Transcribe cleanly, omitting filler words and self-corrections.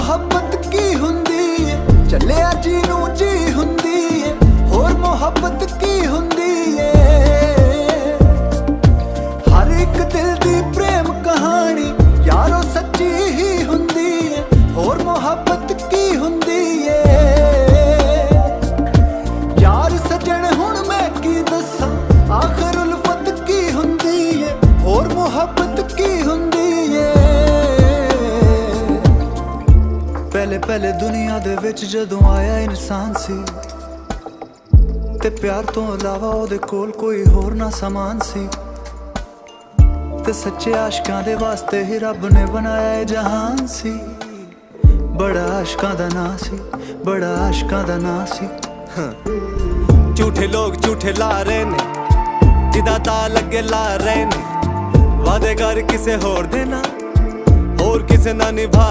ਮੁਹੱਬਤ ਕੀ ਹੁੰਦੀ ਏ, ਚੱਲਿਆ ਜੀ ਨੂੰ ਜੀ ਹੁੰਦੀ ਏ, ਹੋਰ ਮੁਹੱਬਤ ਕੀ ਹੁੰਦੀ ਏ। ਹਰ ਇੱਕ ਦਿਲ ਦੀ ਪ੍ਰੇਮ ਕਹਾਣੀ ਯਾਰੋ ਸੱਚੀ ਹੀ ਹੁੰਦੀ ਏ, ਹੋਰ ਮੁਹੱਬਤ ਕੀ ਹੁੰਦੀ ਏ। ਯਾਰ ਸੱਜਣ ਹੁਣ ਮੈਂ ਕੀ ਦੱਸਾਂ, ਆਖਰ ਉਲਫਤ ਕੀ ਹੁੰਦੀ ਏ, ਹੋਰ ਮੁਹੱਬਤ ਕੀ ਹੁੰਦੀ ਏ। ਪਹਿਲੇ ਪਹਿਲੇ ਦੁਨੀਆ ਦੇ ਵਿੱਚ ਜਦੋਂ ਆਇਆ ਇਨਸਾਨ ਸੀ, ਤੇ ਪਿਆਰ ਤੋਂ ਇਲਾਵਾ ਉਹਦੇ ਕੋਲ ਕੋਈ ਹੋਰ ਨਾ ਸਮਾਨ ਸੀ, ਤੇ ਸੱਚੇ ਆਸ਼ਕਾਂ ਦੇ ਵਾਸਤੇ ਹੀ ਰੱਬ ਨੇ ਬਣਾਇਆ ਇਹ ਜਹਾਨ ਸੀ। ਬੜਾ ਆਸ਼ਕਾਂ ਦਾ ਨਾਂ ਸੀ, ਬੜਾ ਆਸ਼ਕਾਂ ਦਾ ਨਾਂ ਸੀ। ਝੂਠੇ ਲੋਕ ਝੂਠੇ ਲਾ ਰਹੇ ਨੇ, ਜਿਦਾ ਤਾਂ ਲੱਗੇ ਲਾ ਰਹੇ ਨੇ, ਵਾਦੇ ਕਰ ਕਿਸੇ ਹੋਰ ਦੇ ਨਾਲ, ਹੋਰ ਕਿਸੇ ਨਾਲ ਨਿਭਾ